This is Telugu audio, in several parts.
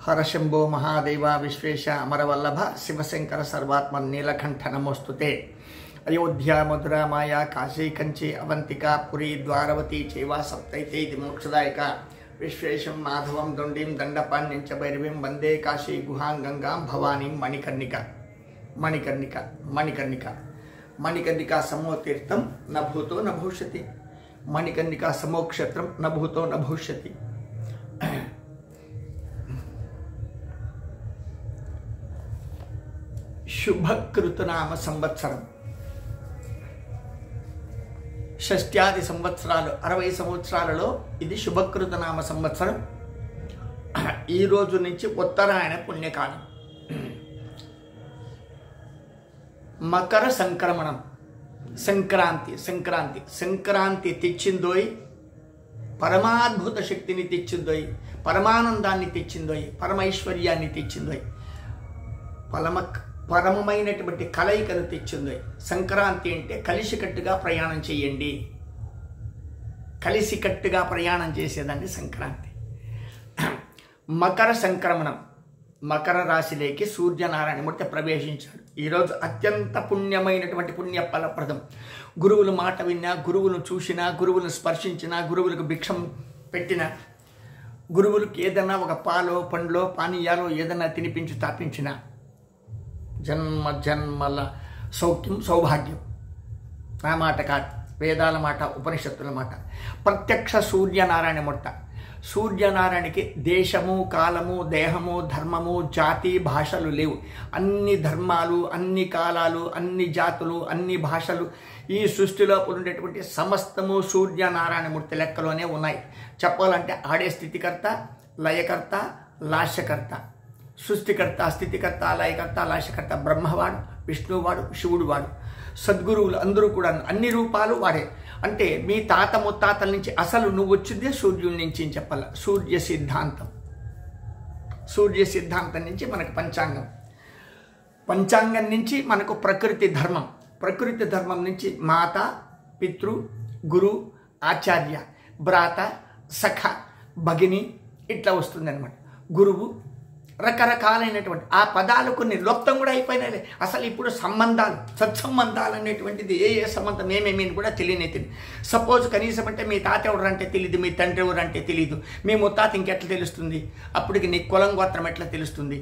హరశంభో మహాదేవ విశ్వేశ అమరవల్లభ శివశంకర సర్వాత్మ నీలకంఠ నమోస్తుతే. అయోధ్య మధుర మాయా కాశీ కంచి అవంతిక పురి ద్వారవతి చేవా సప్తైతే ఇది మోక్షదాయక. విశ్వేశం మాధవం దొండీం దండపాణ్యంచ భైరవీం వందే కాశీ గుహాం గంగాం భవానీం మణికర్ణిక. మణికర్ణిక మణికర్ణిక మణికర్ణికా సమోతీర్థం న భూతో న భవిష్యతి. మణికర్ణికా సమోక్షత్రం న భూతో న భవిష్యతి. శుభకృతనామ సంవత్సరం షష్ట్యాది సంవత్సరాలు 60 సంవత్సరాలలో ఇది శుభకృతనామ సంవత్సరం. ఈ రోజు నుంచి ఉత్తరాయణ పుణ్యకాలం. మకర సంక్రమణం, సంక్రాంతి. సంక్రాంతి సంక్రాంతి తెచ్చిందోయ్, పరమాద్భుత శక్తిని తెచ్చిందోయ్, పరమానందాన్ని తెచ్చిందోయ్, పరమైశ్వర్యాన్ని తెచ్చిందోయ్, పరమమైనటువంటి కలయికను తెచ్చింది. సంక్రాంతి అంటే కలిసికట్టుగా ప్రయాణం చేయండి. కలిసికట్టుగా ప్రయాణం చేసేదాన్ని సంక్రాంతి. మకర సంక్రమణం, మకర రాశిలోకి సూర్యనారాయణమూర్తి ప్రవేశించాడు. ఈరోజు అత్యంత పుణ్యమైనటువంటి పుణ్య ఫలప్రదం. గురువుల మాట విన్నా, గురువులను చూసినా, గురువులను స్పర్శించినా, గురువులకు భిక్షం పెట్టినా, గురువులకు ఏదైనా ఒక పాలో పండ్లో పానీయాలో ఏదైనా తినిపించి తాపించినా జన్మ జన్మల సౌఖ్యం సౌభాగ్యం. నా మాట కాదు, వేదాల మాట, ఉపనిషత్తుల మాట. ప్రత్యక్ష సూర్యనారాయణ మొట్ట. సూర్యనారాయణకి దేశము, కాలము, దేహము, ధర్మము, జాతి, భాషలు లేవు. అన్ని ధర్మాలు, అన్ని కాలాలు, అన్ని జాతులు, అన్ని భాషలు, ఈ సృష్టిలో ఉండేటువంటి సమస్తము సూర్యనారాయణమూర్తి లెక్కలోనే ఉన్నాయి. చెప్పాలంటే ఆడే స్థితికర్త, లయకర్త, లాస్యకర్త. సృష్టికర్త, స్థితికర్త, లయకర్త, లాశకర్త బ్రహ్మవాడు, విష్ణువాడు, శివుడు వాడు. సద్గురువులు అందరూ కూడా అన్ని రూపాలు వాడే. అంటే మీ తాత ముత్తాతల నుంచి అసలు నువ్వు వచ్చిందే సూర్యుడి నుంచి అని చెప్పాల. సూర్య సిద్ధాంతం. సూర్య సిద్ధాంతం నుంచి మనకు పంచాంగం, పంచాంగం నుంచి మనకు ప్రకృతి ధర్మం, ప్రకృతి ధర్మం నుంచి మాత, పితృ, గురు, ఆచార్య, భ్రాత, సఖ, భగిని ఇట్లా వస్తుంది అనమాట. గురువు రకరకాలైనటువంటి ఆ పదాలు కొన్ని లుప్తం కూడా అయిపోయినాయి. అసలు ఇప్పుడు సంబంధాలు, సత్సంబంధాలు అనేటువంటిది ఏ సంబంధం ఏమేమి కూడా తెలియదు. సపోజ్ కనీసం అంటే మీ తాత ఎవరంటే తెలియదు, మీ తండ్రి ఎవరంటే తెలియదు, మీ ముత్తాత ఇంకెట్లా తెలుస్తుంది? అప్పటికి నీ కులం గోత్రం ఎట్లా తెలుస్తుంది?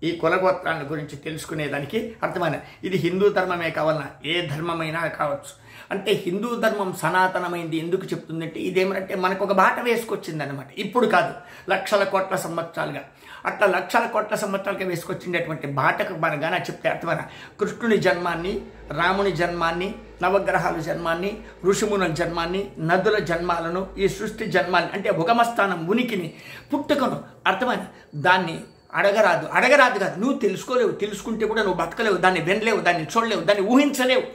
ఈ కులగోత్రాల గురించి తెలుసుకునేదానికి అర్థమైన ఇది హిందూ ధర్మమే కావాలన్నా ఏ ధర్మమైనా కావచ్చు. అంటే హిందూ ధర్మం సనాతనమైంది ఎందుకు చెప్తుందంటే ఇదేమంటే మనకు ఒక బాట వేసుకొచ్చింది అనమాట. ఇప్పుడు కాదు, లక్షల కోట్ల సంవత్సరాలుగా. అట్లా లక్షల కోట్ల సంవత్సరాలుగా వేసుకొచ్చినటువంటి బాటకు మనగానే చెప్తే అర్థమైన కృష్ణుని జన్మాన్ని, రాముని జన్మాన్ని, నవగ్రహాల జన్మాన్ని, ఋషిమునుల జన్మాన్ని, నదుల జన్మాలను, ఈ సృష్టి జన్మాన్ని అంటే ఉగమస్థానం, ఉనికిని, పుట్టుకను అర్థమైన దాన్ని అడగరాదు. అడగరాదు కాదు, నువ్వు తెలుసుకోలేవు. తెలుసుకుంటే కూడా నువ్వు బతకలేవు, దాన్ని వినలేవు, దాన్ని చూడలేవు, దాన్ని ఊహించలేవు.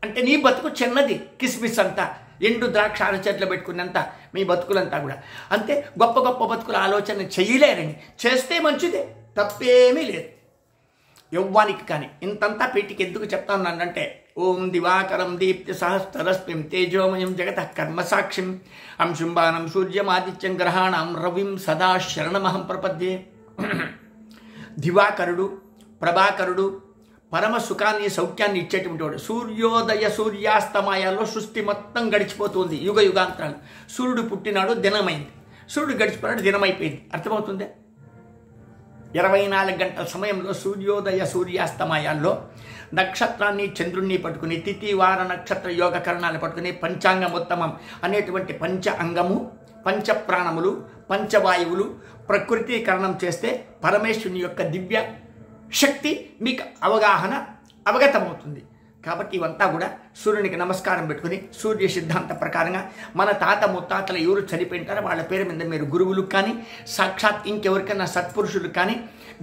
అంటే నీ బతుకు చిన్నది, కిస్మిస్ అంతా, ఎండు ద్రాక్ష చెట్లు పెట్టుకున్నంత మీ బతుకులంతా కూడా. అంతే, గొప్ప గొప్ప బతుకుల ఆలోచన చేయలేరని. చేస్తే మంచిదే, తప్పేమీ లేదు. యవ్వానికి కానీ ఇంతంతా పీటికి ఎందుకు చెప్తానంటే ఓం దివాకరం దీప్తి సహస్రరశ్మిం తేజోమయం జగత కర్మసాక్షిం అంశుంబానం సూర్యమాదిత్యం గ్రహాణం రవిం సదా శరణమహం ప్రపద్యే. దివాకరుడు, ప్రభాకరుడు, పరమ సుఖాన్ని, సౌఖ్యాన్ని ఇచ్చేటువంటి వాడు. సూర్యోదయ సూర్యాస్తమయాల్లో సృష్టి మొత్తం గడిచిపోతుంది. యుగ యుగాంతరాలు. సూర్యుడు పుట్టినాడు, దినమైంది. సూర్యుడు గడిచిపోయినాడు, దినమైపోయింది. అర్థమవుతుందే? 24 గంటల సమయంలో సూర్యోదయ సూర్యాస్తమయాల్లో నక్షత్రాన్ని, చంద్రుణ్ణి పట్టుకుని, తిథి వార నక్షత్ర యోగకరణాలు పట్టుకుని పంచాంగముత్తమం అనేటువంటి పంచ అంగము, పంచప్రాణములు, పంచవాయువులు ప్రకృతీకరణం చేస్తే పరమేశ్వరుని యొక్క దివ్య శక్తి మీకు అవగతమవుతుంది. కాబట్టి ఇవంతా కూడా సూర్యునికి నమస్కారం పెట్టుకుని సూర్య సిద్ధాంత ప్రకారంగా మన తాత ముత్తాతలు ఎవరు చనిపోయింటారో వాళ్ళ పేరు మీద మీరు గురువులకు కానీ సాక్షాత్ ఇంకెవరికైనా సత్పురుషులకు కానీ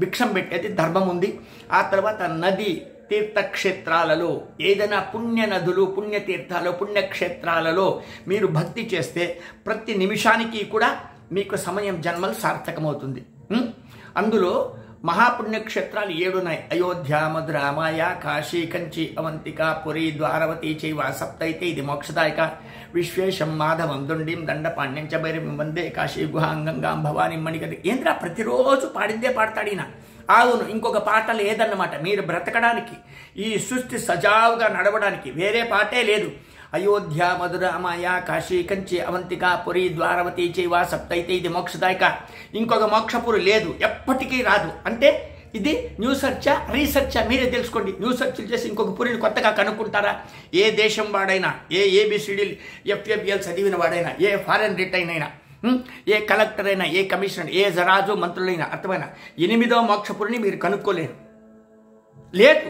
భిక్షం పెట్టేది ధర్మం ఉంది. ఆ తర్వాత నది తీర్థక్షేత్రాలలో ఏదైనా పుణ్య నదులు, పుణ్యతీర్థాలు, పుణ్యక్షేత్రాలలో మీరు భక్తి చేస్తే ప్రతి నిమిషానికి కూడా మీకు సమయం జన్మలు సార్థకమవుతుంది. అందులో మహాపుణ్యక్షేత్రాలు 7 ఉన్నాయి. అయోధ్య, మధుర, మాయా, కాశీ, కంచి, అవంతిక, పురి, ద్వారవతి చైవ సప్తైతే ఇది మోక్షదాయక. విశ్వేశం మాధవం దుండిం దండపాణ్యం చ భైరవం వందే కాశీ గుహాం గంగాం భవాని మణికది. ఏంద్రా ప్రతిరోజు పాడిందే పాడతాడు ఈయన. అవును, ఇంకొక పాట లేదన్నమాట. మీరు బ్రతకడానికి, ఈ సృష్టి సజావుగా నడవడానికి వేరే పాటే లేదు. అయోధ్య, మధుర, మాయా, కాశీ, కంచి, అవంతిక, పురి, ద్వారవతి చైవ సప్తైతే ఇది మోక్షదాయక. ఇంకొక మోక్షపురి లేదు, ఎప్పటికీ రాదు. అంటే ఇది న్యూ సర్చా, రీసెర్చా మీరే తెలుసుకోండి. న్యూ సర్చ్లు చేసి ఇంకొక పురిని కొత్తగా కనుక్కుంటారా? ఏ దేశం వాడైనా, ఏ ఏబిసిడీలు ఎఫ్ఎఫ్ఎల్ చదివిన వాడైనా, ఏ ఫారెన్ రిటైన్ అయినా, ఏ కలెక్టర్ అయినా, ఏ కమిషనర్, ఏ జరాజు మంత్రులైనా, అర్థమైనా 8వ మోక్షపురిని మీరు కనుక్కోలేరు. లేదు,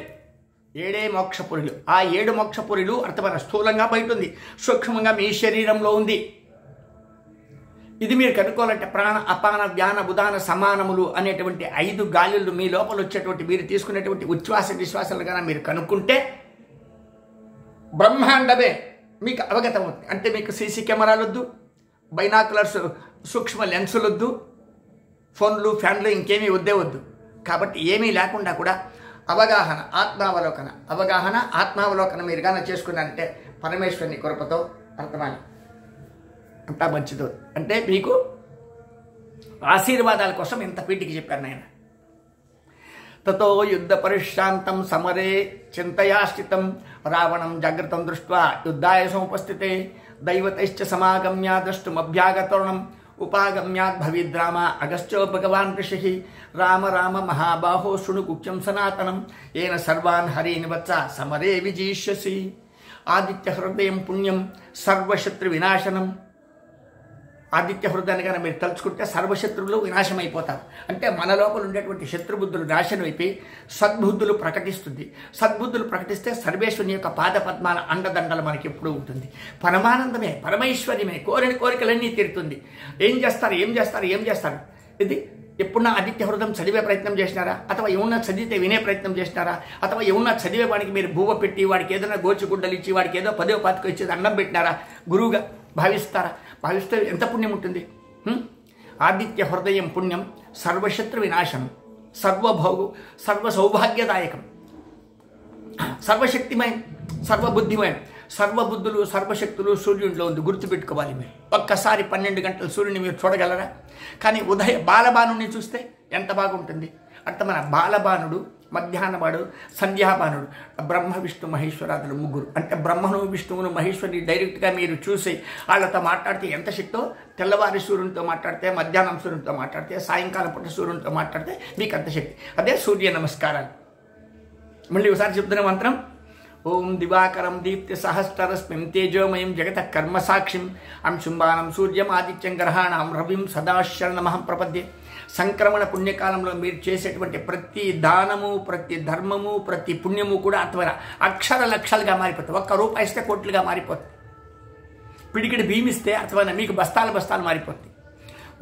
7 మోక్షపురులు. ఆ 7 మోక్షపురులు అర్థమైన స్థూలంగా బయట ఉంది, సూక్ష్మంగా మీ శరీరంలో ఉంది. ఇది మీరు కనుక్కోవాలంటే ప్రాణ, అపాన, వ్యాన, బుధాన సమానములు అనేటువంటి 5 గాలులు మీ లోపల వచ్చేటువంటి మీరు తీసుకునేటువంటి ఉచ్ఛ్వాస విశ్వాసాలు కన్నా మీరు కనుక్కుంటే బ్రహ్మాండమే మీకు అవగతం అవుతుంది. అంటే మీకు సీసీ కెమెరాలు వద్దు, బైనాకులర్స్ సూక్ష్మ లెన్సులు వద్దు, ఫోన్లు, ఫ్యాన్లు ఇంకేమీ వద్దు. కాబట్టి ఏమీ లేకుండా కూడా అవగాహన, ఆత్మావలోకన మీరు గాన చేసుకున్నారంటే పరమేశ్వరుని కృపతో అర్థమాని అంతా మంచిదో. అంటే మీకు ఆశీర్వాదాల కోసం ఇంత పీటికి చెప్పారు నాయన. తతో యుద్ధ పరిశ్రాంతం సమరే చింతయా స్థితం రావణం జాగ్రత్తం దృష్ట్వా యుద్ధాయ సముపస్థితే దైవతైశ్చ సమాగమ్య ద్రష్టుమభ్యాగతరుణం ఉపాగమ్యాద్ భవిద్రామ అగస్త్యో భగవాన్ ఋషి రామ రామ మహాబాహో శృణు గుఖ్యం సనాతనం ఏన సర్వాన్ హరీన్ వత్స సమరే విజయిష్యసి. ఆదిత్య హృదయం పుణ్యం సర్వశత్రు వినాశనం. ఆదిత్య హృదయాన్ని కనుక మీరు తలుచుకుంటే సర్వశత్రువులు వినాశం అయిపోతారు. అంటే మన లోపల ఉండేటువంటి శత్రుబుద్ధులు నాశనం అయిపోయి సద్బుద్ధులు ప్రకటిస్తుంది. సద్బుద్ధులు ప్రకటిస్తే సర్వేశ్వరుని యొక్క పాద పద్మాల అండదండలు మనకి ఎప్పుడూ ఉంటుంది. పరమానందమే, పరమైశ్వర్యమే, కోరిన కోరికలన్నీ తీరుతుంది. ఏం చేస్తారు? ఇది ఎప్పుడన్నా ఆదిత్య హృదయం చదివే ప్రయత్నం చేసినారా? అథవా ఏమన్నా చదివితే వినే ప్రయత్నం చేసినారా? అథవా ఏమన్నా చదివే వాడికి మీరు భూవ పెట్టి వాడికి ఏదైనా గోచిగుడ్డలు ఇచ్చి వాడికి ఏదో 10వ పాతికో ఇచ్చేది అన్నం పెట్టినారా? గురువుగా భావిస్తారా? భావిస్తే ఎంత పుణ్యం ఉంటుంది? ఆదిత్య హృదయం పుణ్యం సర్వశత్రు వినాశనం, సర్వ సౌభాగ్యదాయకం, సర్వశక్తిమయం, సర్వబుద్ధిమయం. సర్వబుద్ధులు, సర్వశక్తులు సూర్యుడిలో ఉంది, గుర్తుపెట్టుకోవాలి. మీరు ఒక్కసారి 12 గంటలు సూర్యుని మీరు చూడగలరా? కానీ బాలబాణుడిని చూస్తే ఎంత బాగుంటుంది. అర్థమైన బాలబాణుడు, మధ్యాహ్నవాడు, సంధ్యాబాణుడు, బ్రహ్మ విష్ణు మహేశ్వరాదులు 3. అంటే బ్రహ్మను, విష్ణువును, మహేశ్వరిని డైరెక్ట్గా మీరు చూసి వాళ్ళతో మాట్లాడితే ఎంత శక్తో, తెల్లవారి సూర్యునితో మాట్లాడితే, మధ్యాహ్నం సూర్యునితో మాట్లాడితే, సాయంకాలం పూట సూర్యునితో మాట్లాడితే మీకు అంత శక్తి. అదే సూర్య నమస్కారాలు. మళ్ళీ ఒకసారి చెప్తున్న మంత్రం. ఓం దివాకరం దీప్తి సహస్రరశ్మిం తేజోమయం జగత కర్మసాక్షిం అంశుంబానం సూర్యం ఆదిత్యం గ్రహాణం రవిం సదాశరణమహం ప్రపద్యే. సంక్రమణ పుణ్యకాలంలో మీరు చేసేటువంటి ప్రతి దానము, ప్రతి ధర్మము, ప్రతి పుణ్యము కూడా అర్థమైన అక్షర లక్షలుగా మారిపోతుంది. 1 రూపాయి ఇస్తే కోట్లుగా మారిపోతుంది. పిడికిడి భీమిస్తే అర్థమైన మీకు బస్తాలు మారిపోతుంది.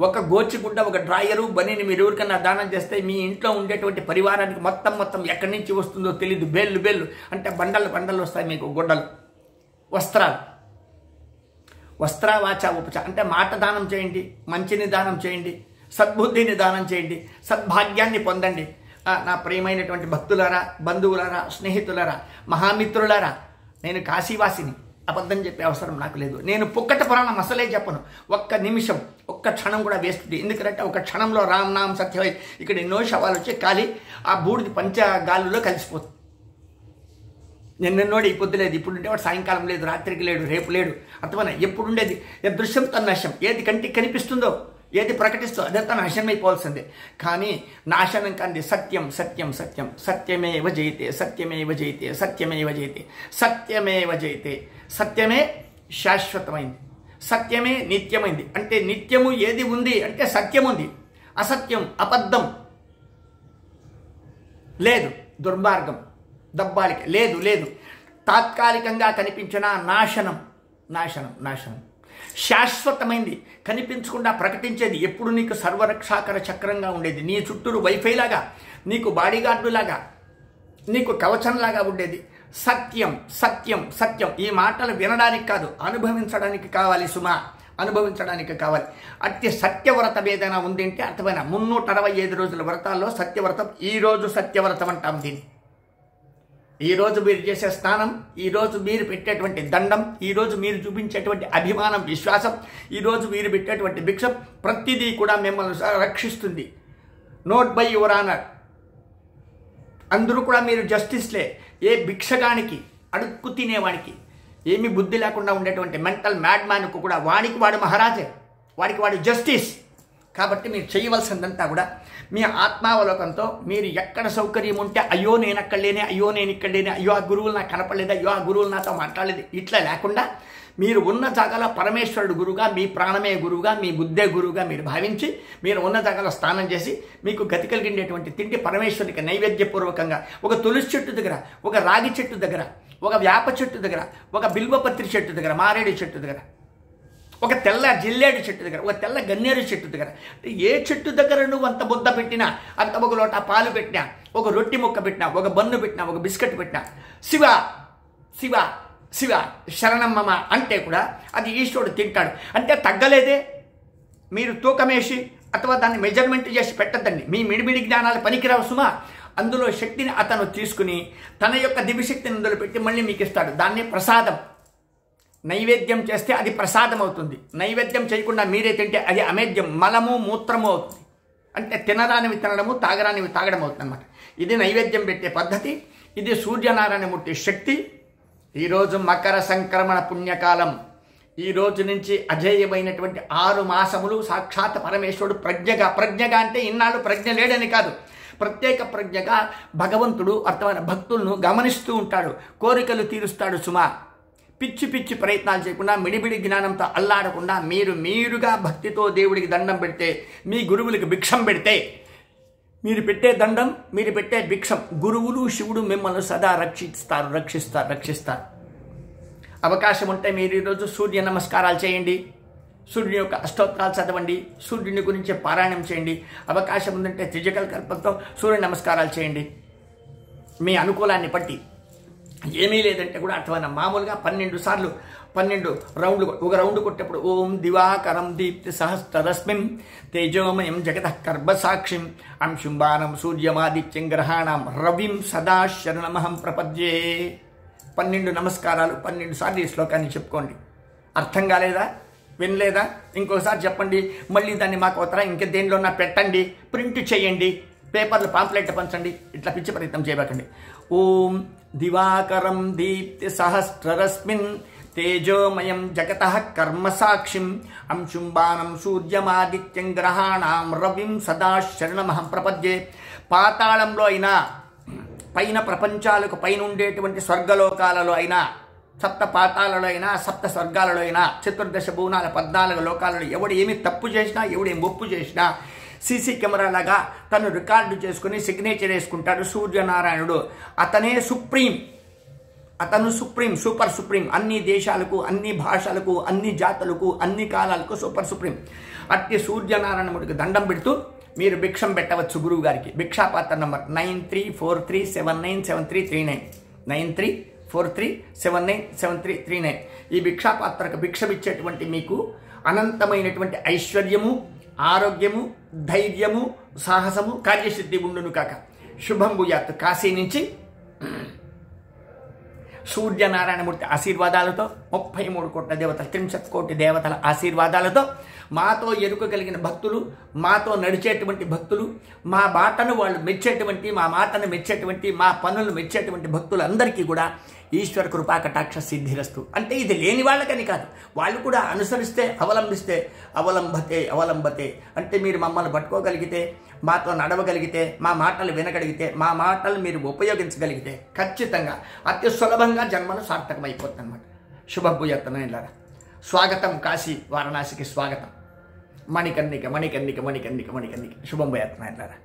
1 గోచిగుడ్డ, 1 డ్రాయరు, బనీని మీరు ఎవరికన్నా దానం చేస్తే మీ ఇంట్లో ఉండేటువంటి పరివారానికి మొత్తం ఎక్కడి నుంచి వస్తుందో తెలీదు. బేళ్ళు అంటే బండలు వస్తాయి మీకు గుడ్డలు. వస్త్రావాచ ఉపచ అంటే మాట దానం చేయండి, మంచిని దానం చేయండి, సద్బుద్ధిని దానం చేయండి, సద్భాగ్యాన్ని పొందండి. నా ప్రియమైనటువంటి భక్తులారా, బంధువులారా, స్నేహితులారా, మహామిత్రులారా, నేను కాశీవాసిని. అబద్ధం చెప్పే అవసరం నాకు లేదు. నేను పుక్కట పురాణం అసలే చెప్పను. 1 నిమిషం, 1 క్షణం కూడా వేస్తుంది. ఎందుకంటే 1 క్షణంలో రామ్ సత్యవై ఇక్కడ ఎన్నో శవాలు వచ్చి కాలి ఆ బూడిది పంచగాలులో కలిసిపోతుంది. నిన్నోడు ఈ పొద్దు లేదు, ఇప్పుడు ఉంటే వాడు సాయంకాలం లేదు, రాత్రికి లేడు, రేపు లేడు. అర్థమైనా ఎప్పుడు ఉండేది దృశ్యం తన్నశం. ఏది కంటికి కనిపిస్తుందో, ఏది ప్రకటిస్తో అదంతా నాశనం అయిపోవాల్సిందే. కానీ నాశనం కాంది సత్యం. సత్యమేవ జయతే, సత్యమే శాశ్వతమైంది, సత్యమే నిత్యమైంది. అంటే నిత్యము ఏది ఉంది అంటే సత్యం ఉంది. అసత్యం, అబద్ధం లేదు, దుర్మార్గం, దబ్బాలిక లేదు. తాత్కాలికంగా కనిపించిన నాశనం. శాశ్వతమైంది, కనిపించకుండా ప్రకటించేది. ఎప్పుడు నీకు సర్వరక్షాకర చక్రంగా ఉండేది, నీ చుట్టూరు వైఫైలాగా, నీకు బాడీగార్డులాగా, నీకు కవచంలాగా ఉండేది. సత్యం. ఈ మాటలు వినడానికి కాదు, అనుభవించడానికి కావాలి సుమా. అనుభవించడానికి కావాలి. అట్టి సత్యవ్రతం ఏదైనా ఉంది అంటే అర్థమైన 365 రోజుల వ్రతాల్లో సత్యవ్రతం, ఈరోజు సత్యవ్రతం అంటాం దీన్ని. ఈరోజు మీరు చేసే స్నానం, ఈరోజు మీరు పెట్టేటువంటి దండం, ఈరోజు మీరు చూపించేటువంటి అభిమానం, విశ్వాసం, ఈరోజు మీరు పెట్టేటువంటి భిక్షం ప్రతిదీ కూడా మిమ్మల్ని రక్షిస్తుంది. Note by your honour. అందరూ కూడా మీరు జస్టిస్లే. ఏ భిక్షగానికి, అడుక్కు తినేవాడికి, ఏమీ బుద్ధి లేకుండా ఉండేటువంటి మెంటల్ మ్యాడ్ మ్యాన్కు కూడా వాడికి వాడు మహారాజే, వాడికి వాడు జస్టిస్. కాబట్టి మీరు చేయవలసిందంతా కూడా మీ ఆత్మావలోకంతో మీరు ఎక్కడ సౌకర్యం ఉంటే అయ్యో నేను అక్కడ లేనే, అయ్యో నేను ఇక్కడ లేనే, అయ్యో ఆ గురువులు నాకు కనపడలేదు, అయ్యో ఆ గురువులు నాతో మాట్లాడలేదు, ఇట్లా లేకుండా మీరు ఉన్న జాగాలో పరమేశ్వరుడు గురువుగా, మీ ప్రాణమే గురువుగా, మీ బుద్ధే గురువుగా మీరు భావించి మీరు ఉన్న జాగాలో స్నానం చేసి మీకు గతి కలిగిండేటువంటి తిండి పరమేశ్వరునికి నైవేద్యపూర్వకంగా ఒక తులసి చెట్టు దగ్గర, ఒక రాగి చెట్టు దగ్గర, ఒక వేప చెట్టు దగ్గర, ఒక బిల్వపత్రి చెట్టు దగ్గర, మారేడు చెట్టు దగ్గర, ఒక తెల్ల జిల్లేడు చెట్టు దగ్గర, ఒక తెల్ల గన్నేరు చెట్టు దగ్గర, ఏ చెట్టు దగ్గర నువ్వు అంత బుద్ధ పెట్టినా, అంత ఒక లోట పాలు పెట్టినా, ఒక రొట్టి ముక్క పెట్టినా, ఒక బన్ను పెట్టినా, ఒక బిస్కెట్ పెట్టినా, శివ శివ శివ శరణమ్మమ అంటే కూడా అది ఈశ్వరుడు తింటాడు. అంటే తగ్గలేదే. మీరు తూకమేసి అథవా దాన్ని మెజర్మెంట్ చేసి పెట్టద్దండి. మీ మిడిమిడి జ్ఞానాలు పనికిరావు సుమా. అందులో శక్తిని అతను తీసుకుని తన యొక్క దివ్యశక్తిని అందులో పెట్టి మళ్ళీ మీకు ఇస్తాడు. దాన్ని ప్రసాదం. నైవేద్యం చేస్తే అది ప్రసాదం అవుతుంది. నైవేద్యం చేయకుండా మీరే తింటే అది అమేద్యం, మలము మూత్రము అవుతుంది. అంటే తినరానివి తినడము, తాగరానివి తాగడం అవుతుంది అనమాట. ఇది నైవేద్యం పెట్టే పద్ధతి. ఇది సూర్యనారాయణమూర్తి శక్తి. ఈరోజు మకర సంక్రమణ పుణ్యకాలం. ఈ రోజు నుంచి అజేయమైనటువంటి 6 మాసములు సాక్షాత్ పరమేశ్వరుడు ప్రజ్ఞగా అంటే ఇన్నాళ్ళు ప్రజ్ఞ లేడని కాదు, ప్రత్యేక ప్రజ్ఞగా భగవంతుడు అర్థమైన భక్తులను గమనిస్తూ ఉంటాడు, కోరికలు తీరుస్తాడు సుమా. పిచ్చి పిచ్చి ప్రయత్నాలు చేయకుండా, మిడిమిడి జ్ఞానంతో అల్లాడకుండా మీరుగా భక్తితో దేవుడికి దండం పెడితే, మీ గురువులకి భిక్షం పెడితే, మీరు పెట్టే దండం, మీరు పెట్టే భిక్షం, గురువులు శివుడు మిమ్మల్ని సదా రక్షిస్తారు. అవకాశం ఉంటే మీరు ఈరోజు సూర్య నమస్కారాలు చేయండి, సూర్యుని యొక్క అష్టోత్తరాలు చదవండి, సూర్యుని గురించి పారాయణం చేయండి. అవకాశం ఉందంటే త్రిజకల్ కల్పంతో సూర్య నమస్కారాలు చేయండి మీ అనుకూలాన్ని బట్టి. ఏమీ లేదంటే కూడా అర్థమైన మామూలుగా 12 సార్లు 12 రౌండ్లు, ఒక రౌండ్ కొట్టేప్పుడు ఓం దివాకరం దీప్తి సహస్రరశ్మిం తేజోమయం జగతః కర్మసాక్షిం అంశుంబానం సూర్యమాదిత్యం గ్రహాణం రవిం సదా శరణమహం ప్రపద్యే. 12 నమస్కారాలు 12 సార్లు ఈ శ్లోకాన్ని చెప్పుకోండి. అర్థం కాలేదా, వినలేదా? ఇంకోసారి చెప్పండి. మళ్ళీ దాన్ని మాకు ఉత్తరా ఇంక దేనిలోనా పెట్టండి, ప్రింట్ చేయండి, పేపర్లు పాంప్లెట్ పంచండి. ఇట్లా పిచ్చి ప్రయత్నం చేయకండి. ఓం దివాకరం దీప్తి సహస్రరశ్మిన్ తేజోమయం జగతః కర్మసాక్షిం అంశుంబానం సూర్యమాదిత్యం గ్రహాణం రవిం సదా శరణమహం ప్రపద్యే. పాతాళంలో అయినా, పైన ప్రపంచాలకు పైన ఉండేటువంటి స్వర్గలోకాలలో అయినా, సప్త పాతాలలో అయినా, సప్త స్వర్గాలలో అయినా, 14 భువనాల 14 లోకాలలో ఎవడు ఏమి తప్పు చేసినా, ఎవడేం ఒప్పు చేసినా సీసీ కెమెరా లాగా తను రికార్డు చేసుకుని సిగ్నేచర్ వేసుకుంటాడు సూర్యనారాయణుడు. అతనే సుప్రీం, అతను సుప్రీం, సూపర్ సుప్రీం. అన్ని దేశాలకు, అన్ని భాషలకు, అన్ని జాతులకు, అన్ని కాలాలకు సూపర్ సుప్రీం. అట్టి సూర్యనారాయణుడికి దండం పెడుతూ మీరు భిక్షం పెట్టవచ్చు గురువు గారికి. భిక్షాపాత్ర నంబర్ 9343797339 9343797339. ఈ భిక్షాపాత్రకు భిక్షమిచ్చేటువంటి మీకు అనంతమైనటువంటి ఐశ్వర్యము, ఆరోగ్యము, ధైర్యము, సాహసము, కార్యసిద్ధి ఉండును కాక. శుభం భూయాత్. కాశీ నుంచి సూర్యనారాయణమూర్తి ఆశీర్వాదాలతో, 33 కోట్ల దేవతల, 30 కోటి దేవతల ఆశీర్వాదాలతో, మాతో ఎరుక కలిగిన భక్తులు, మాతో నడిచేటువంటి భక్తులు, మా బాటను వాళ్ళు మెచ్చేటువంటి, మా మాటను మెచ్చేటువంటి, మా పనులు మెచ్చేటువంటి భక్తులందరికీ కూడా ఈశ్వర కృపా కటాక్ష సిద్ధిరస్తు. అంటే ఇది లేని వాళ్ళకని కాదు, వాళ్ళు కూడా అనుసరిస్తే, అవలంబిస్తే, అవలంబతే అంటే మీరు మమ్మల్ని పట్టుకోగలిగితే, మాతో నడవగలిగితే, మా మాటలు వినగలిగితే, మా మాటలు మీరు ఉపయోగించగలిగితే ఖచ్చితంగా అతి సులభంగా జన్మను సార్థకమైపోతుంది అన్నమాట. శుభభూయత్నలారా. స్వాగతం కాశీ వారణాసికి స్వాగతం. మణికర్ణిక శుభం భూయాత్నలారా.